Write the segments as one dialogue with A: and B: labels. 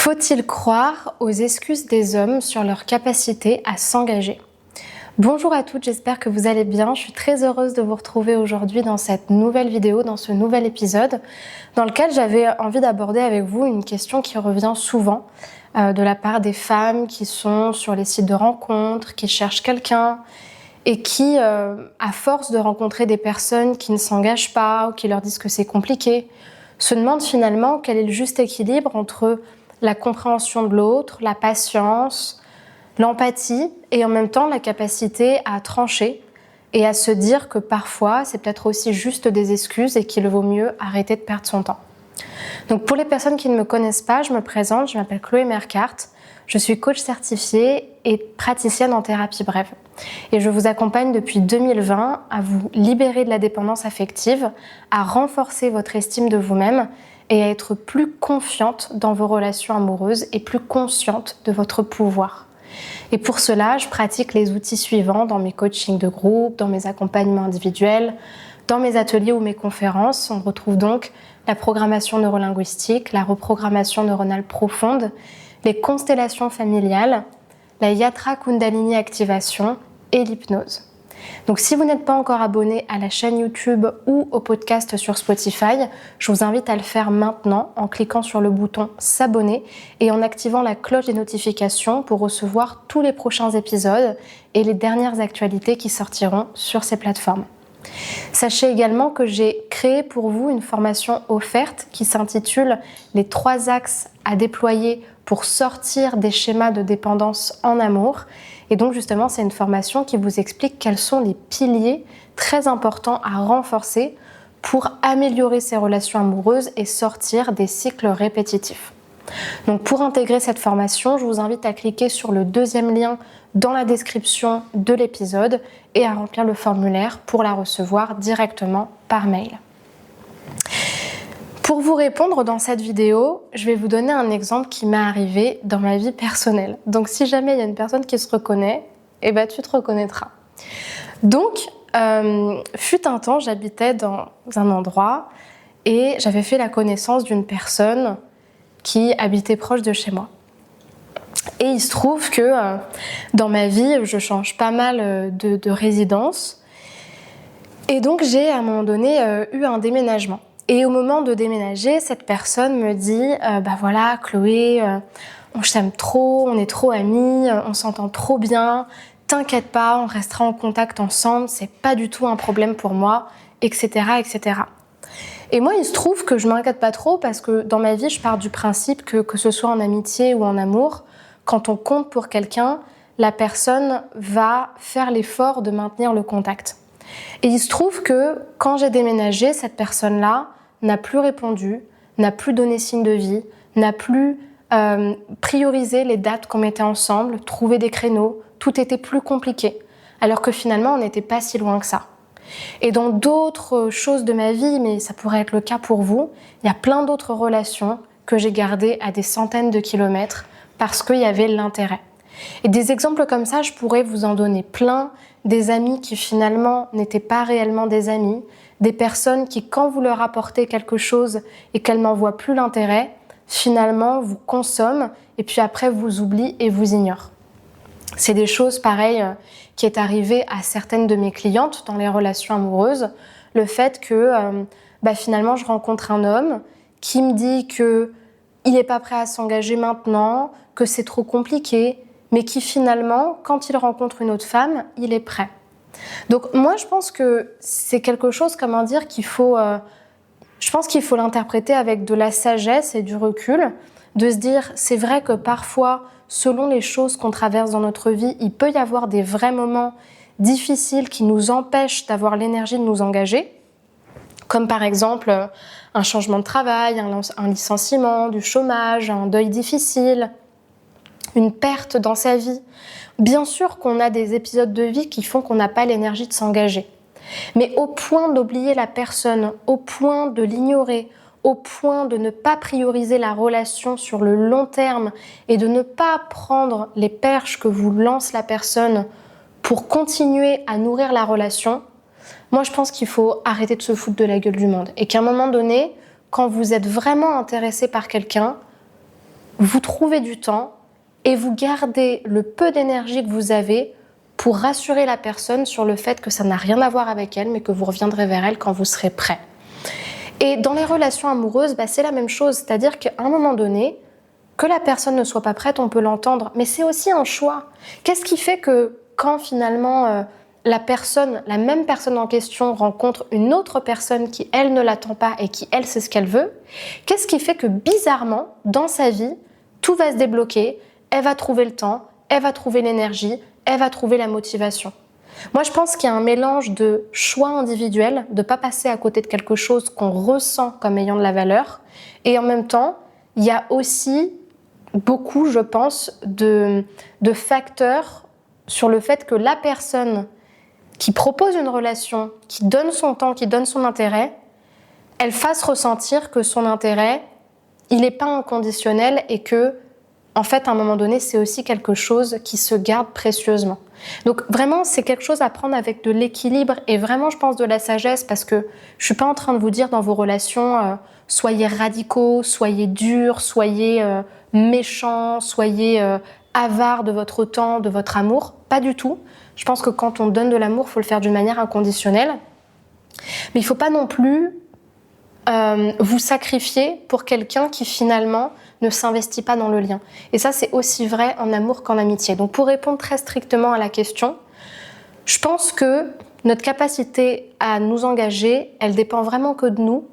A: Faut-il croire aux excuses des hommes sur leur capacité à s'engager? Bonjour à toutes, j'espère que vous allez bien. Je suis très heureuse de vous retrouver aujourd'hui dans cette nouvelle vidéo, dans ce nouvel épisode, dans lequel j'avais envie d'aborder avec vous une question qui revient souvent de la part des femmes qui sont sur les sites de rencontres, qui cherchent quelqu'un et qui, à force de rencontrer des personnes qui ne s'engagent pas ou qui leur disent que c'est compliqué, se demandent finalement quel est le juste équilibre entre la compréhension de l'autre, la patience, l'empathie et en même temps la capacité à trancher et à se dire que parfois c'est peut-être aussi juste des excuses et qu'il vaut mieux arrêter de perdre son temps. Donc pour les personnes qui ne me connaissent pas, je me présente, je m'appelle Chloé Mercart, je suis coach certifiée et praticienne en thérapie brève. Et je vous accompagne depuis 2020 à vous libérer de la dépendance affective, à renforcer votre estime de vous-même et à être plus confiante dans vos relations amoureuses et plus consciente de votre pouvoir. Et pour cela, je pratique les outils suivants dans mes coachings de groupe, dans mes accompagnements individuels, dans mes ateliers ou mes conférences. On retrouve donc la programmation neurolinguistique, la reprogrammation neuronale profonde, les constellations familiales, la Yatra Kundalini Activation et l'hypnose. Donc si vous n'êtes pas encore abonné à la chaîne YouTube ou au podcast sur Spotify, je vous invite à le faire maintenant en cliquant sur le bouton s'abonner et en activant la cloche des notifications pour recevoir tous les prochains épisodes et les dernières actualités qui sortiront sur ces plateformes. Sachez également que j'ai créé pour vous une formation offerte qui s'intitule « Les 3 axes à déployer pour sortir des schémas de dépendance en amour ». Et donc justement, c'est une formation qui vous explique quels sont les piliers très importants à renforcer pour améliorer ses relations amoureuses et sortir des cycles répétitifs. Donc pour intégrer cette formation, je vous invite à cliquer sur le deuxième lien dans la description de l'épisode et à remplir le formulaire pour la recevoir directement par mail. Pour vous répondre dans cette vidéo, je vais vous donner un exemple qui m'est arrivé dans ma vie personnelle. Donc si jamais il y a une personne qui se reconnaît, eh ben tu te reconnaîtras. Donc, fut un temps, j'habitais dans un endroit et j'avais fait la connaissance d'une personne qui habitait proche de chez moi. Et il se trouve que dans ma vie, je change pas mal de résidence. Et donc j'ai à un moment donné eu un déménagement. Et au moment de déménager, cette personne me dit bah voilà Chloé, je t'aime trop, on est trop amis, on s'entend trop bien, t'inquiète pas, on restera en contact ensemble, c'est pas du tout un problème pour moi, etc. etc. Et moi, il se trouve que je m'inquiète pas trop parce que dans ma vie, je pars du principe que ce soit en amitié ou en amour, quand on compte pour quelqu'un, la personne va faire l'effort de maintenir le contact. Et il se trouve que quand j'ai déménagé, cette personne-là n'a plus répondu, n'a plus donné signe de vie, n'a plus priorisé les dates qu'on mettait ensemble, trouvé des créneaux, tout était plus compliqué, alors que finalement on n'était pas si loin que ça. Et dans d'autres choses de ma vie, mais ça pourrait être le cas pour vous, il y a plein d'autres relations que j'ai gardées à des centaines de kilomètres parce qu'il y avait l'intérêt. Et des exemples comme ça, je pourrais vous en donner plein, des amis qui finalement n'étaient pas réellement des amis, des personnes qui, quand vous leur apportez quelque chose et qu'elles n'en voient plus l'intérêt, finalement vous consomment et puis après vous oublient et vous ignorent. C'est des choses pareilles qui est arrivé à certaines de mes clientes dans les relations amoureuses, le fait que finalement je rencontre un homme qui me dit qu'il n'est pas prêt à s'engager maintenant, que c'est trop compliqué, mais qui finalement, quand il rencontre une autre femme, il est prêt. Donc moi, je pense que c'est quelque chose, comment dire, qu'il faut l'interpréter avec de la sagesse et du recul, de se dire, c'est vrai que parfois, selon les choses qu'on traverse dans notre vie, il peut y avoir des vrais moments difficiles qui nous empêchent d'avoir l'énergie de nous engager, comme par exemple un changement de travail, un licenciement, du chômage, un deuil difficile, une perte dans sa vie. Bien sûr qu'on a des épisodes de vie qui font qu'on n'a pas l'énergie de s'engager. Mais au point d'oublier la personne, au point de l'ignorer, au point de ne pas prioriser la relation sur le long terme et de ne pas prendre les perches que vous lance la personne pour continuer à nourrir la relation, moi je pense qu'il faut arrêter de se foutre de la gueule du monde. Et qu'à un moment donné, quand vous êtes vraiment intéressé par quelqu'un, vous trouvez du temps et vous gardez le peu d'énergie que vous avez pour rassurer la personne sur le fait que ça n'a rien à voir avec elle, mais que vous reviendrez vers elle quand vous serez prêt. Et dans les relations amoureuses, c'est la même chose, c'est-à-dire qu'à un moment donné, que la personne ne soit pas prête, on peut l'entendre, mais c'est aussi un choix. Qu'est-ce qui fait que quand finalement la même personne en question rencontre une autre personne qui, elle, ne l'attend pas et qui, elle, sait ce qu'elle veut, qu'est-ce qui fait que bizarrement, dans sa vie, tout va se débloquer, elle va trouver le temps, elle va trouver l'énergie, elle va trouver la motivation. Moi, je pense qu'il y a un mélange de choix individuel, de ne pas passer à côté de quelque chose qu'on ressent comme ayant de la valeur, et en même temps, il y a aussi beaucoup, je pense, de facteurs sur le fait que la personne qui propose une relation, qui donne son temps, qui donne son intérêt, elle fasse ressentir que son intérêt, il n'est pas inconditionnel et que, en fait, à un moment donné, c'est aussi quelque chose qui se garde précieusement. Donc vraiment, c'est quelque chose à prendre avec de l'équilibre et vraiment, je pense, de la sagesse, parce que je suis pas en train de vous dire dans vos relations, soyez radicaux, soyez durs, soyez méchants, soyez avares de votre temps, de votre amour. Pas du tout. Je pense que quand on donne de l'amour, il faut le faire d'une manière inconditionnelle. Mais il ne faut pas non plus vous sacrifier pour quelqu'un qui finalement ne s'investit pas dans le lien. Et ça, c'est aussi vrai en amour qu'en amitié. Donc pour répondre très strictement à la question, je pense que notre capacité à nous engager, elle dépend vraiment que de nous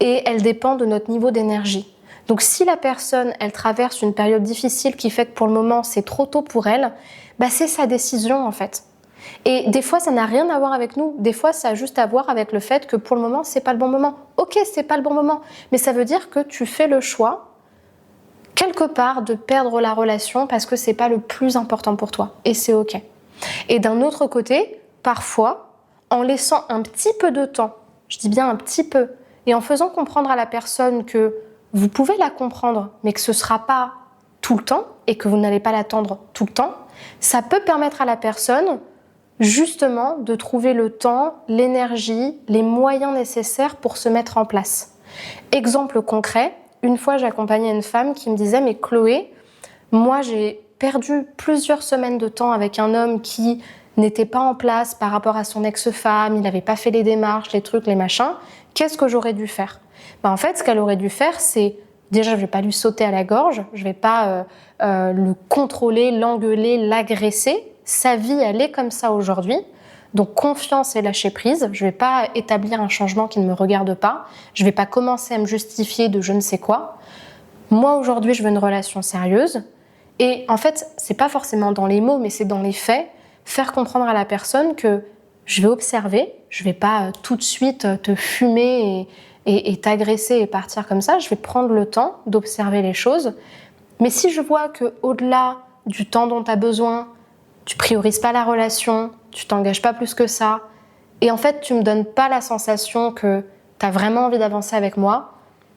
A: et elle dépend de notre niveau d'énergie. Donc si la personne, elle traverse une période difficile qui fait que pour le moment, c'est trop tôt pour elle, c'est sa décision en fait. Et des fois, ça n'a rien à voir avec nous. Des fois, ça a juste à voir avec le fait que pour le moment, c'est pas le bon moment. Ok, c'est pas le bon moment, mais ça veut dire que tu fais le choix quelque part de perdre la relation parce que c'est pas le plus important pour toi. Et c'est ok. Et d'un autre côté, parfois, en laissant un petit peu de temps, je dis bien un petit peu, et en faisant comprendre à la personne que vous pouvez la comprendre, mais que ce sera pas tout le temps et que vous n'allez pas l'attendre tout le temps, ça peut permettre à la personne justement de trouver le temps, l'énergie, les moyens nécessaires pour se mettre en place. Exemple concret, une fois j'accompagnais une femme qui me disait « Mais Chloé, moi j'ai perdu plusieurs semaines de temps avec un homme qui n'était pas en place par rapport à son ex-femme, il n'avait pas fait les démarches, les trucs, les machins, qu'est-ce que j'aurais dû faire ?» En fait, ce qu'elle aurait dû faire, c'est déjà, je ne vais pas lui sauter à la gorge, je ne vais pas le contrôler, l'engueuler, l'agresser. Sa vie, elle est comme ça aujourd'hui. Donc, confiance et lâcher prise. Je ne vais pas établir un changement qui ne me regarde pas. Je ne vais pas commencer à me justifier de je ne sais quoi. Moi, aujourd'hui, je veux une relation sérieuse. Et en fait, ce n'est pas forcément dans les mots, mais c'est dans les faits. Faire comprendre à la personne que je vais observer. Je ne vais pas tout de suite te fumer et t'agresser et partir comme ça. Je vais prendre le temps d'observer les choses. Mais si je vois qu'au-delà du temps dont tu as besoin, tu priorises pas la relation, tu t'engages pas plus que ça, et en fait tu me donnes pas la sensation que tu as vraiment envie d'avancer avec moi,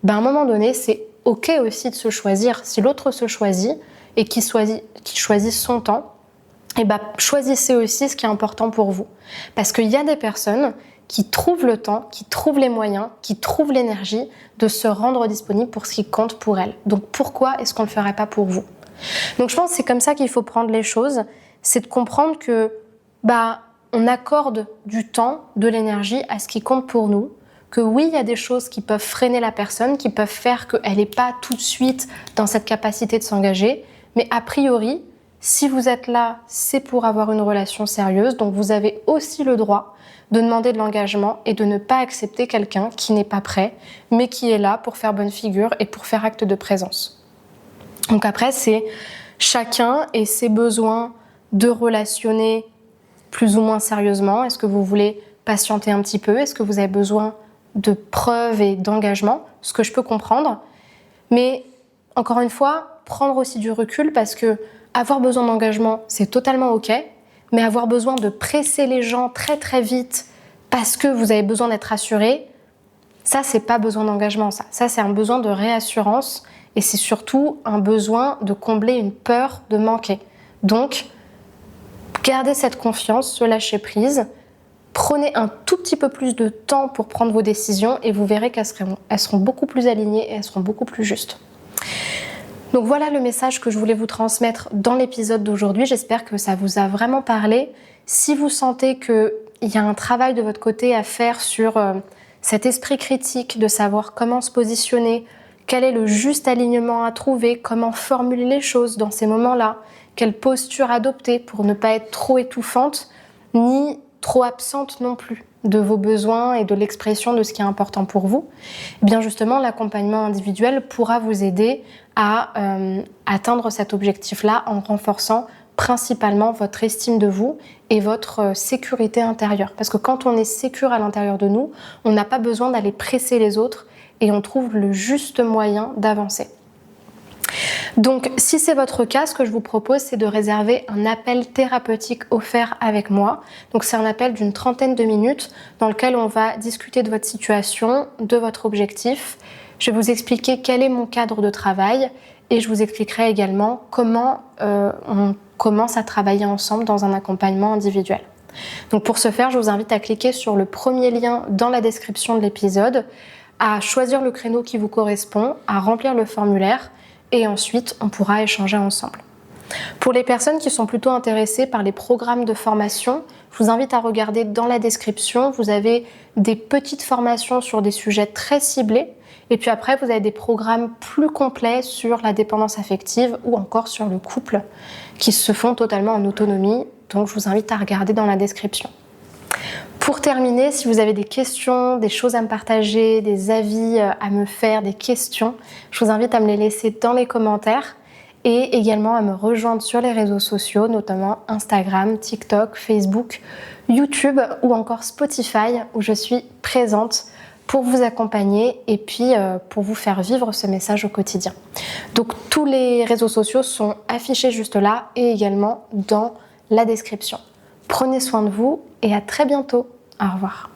A: à un moment donné, c'est ok aussi de se choisir. Si l'autre se choisit et qu'il choisit son temps, choisissez aussi ce qui est important pour vous. Parce qu'il y a des personnes qui trouvent le temps, qui trouvent les moyens, qui trouvent l'énergie de se rendre disponible pour ce qui compte pour elles. Donc pourquoi est-ce qu'on ne le ferait pas pour vous ? Donc je pense que c'est comme ça qu'il faut prendre les choses, c'est de comprendre que on accorde du temps, de l'énergie à ce qui compte pour nous, que oui, il y a des choses qui peuvent freiner la personne, qui peuvent faire qu'elle n'est pas tout de suite dans cette capacité de s'engager, mais a priori, si vous êtes là, c'est pour avoir une relation sérieuse, donc vous avez aussi le droit de demander de l'engagement et de ne pas accepter quelqu'un qui n'est pas prêt, mais qui est là pour faire bonne figure et pour faire acte de présence. Donc après, c'est chacun et ses besoins de relationner plus ou moins sérieusement. Est-ce que vous voulez patienter un petit peu ? Est-ce que vous avez besoin de preuves et d'engagement ? Ce que je peux comprendre. Mais encore une fois, prendre aussi du recul parce que avoir besoin d'engagement, c'est totalement ok. Mais avoir besoin de presser les gens très très vite parce que vous avez besoin d'être assuré, ça, c'est pas besoin d'engagement. Ça, c'est un besoin de réassurance et c'est surtout un besoin de combler une peur de manquer. Donc, gardez cette confiance, ce lâcher prise, prenez un tout petit peu plus de temps pour prendre vos décisions et vous verrez qu'elles seront beaucoup plus alignées et elles seront beaucoup plus justes. Donc voilà le message que je voulais vous transmettre dans l'épisode d'aujourd'hui. J'espère que ça vous a vraiment parlé. Si vous sentez qu'il y a un travail de votre côté à faire sur cet esprit critique, de savoir comment se positionner, quel est le juste alignement à trouver, comment formuler les choses dans ces moments-là, quelle posture adopter pour ne pas être trop étouffante, ni trop absente non plus de vos besoins et de l'expression de ce qui est important pour vous, eh bien justement l'accompagnement individuel pourra vous aider à atteindre cet objectif-là en renforçant principalement votre estime de vous et votre sécurité intérieure. Parce que quand on est sécure à l'intérieur de nous, on n'a pas besoin d'aller presser les autres et on trouve le juste moyen d'avancer. Donc si c'est votre cas, ce que je vous propose, c'est de réserver un appel thérapeutique offert avec moi. Donc c'est un appel d'une 30aine de minutes dans lequel on va discuter de votre situation, de votre objectif. Je vais vous expliquer quel est mon cadre de travail et je vous expliquerai également comment on commence à travailler ensemble dans un accompagnement individuel. Donc pour ce faire, je vous invite à cliquer sur le premier lien dans la description de l'épisode, à choisir le créneau qui vous correspond, à remplir le formulaire et ensuite on pourra échanger ensemble. Pour les personnes qui sont plutôt intéressées par les programmes de formation, je vous invite à regarder dans la description, vous avez des petites formations sur des sujets très ciblés et puis après vous avez des programmes plus complets sur la dépendance affective ou encore sur le couple qui se font totalement en autonomie, donc je vous invite à regarder dans la description. Pour terminer, si vous avez des questions, des choses à me partager, des avis à me faire, des questions, je vous invite à me les laisser dans les commentaires et également à me rejoindre sur les réseaux sociaux, notamment Instagram, TikTok, Facebook, YouTube ou encore Spotify où je suis présente pour vous accompagner et puis pour vous faire vivre ce message au quotidien. Donc tous les réseaux sociaux sont affichés juste là et également dans la description. Prenez soin de vous et à très bientôt. Au revoir.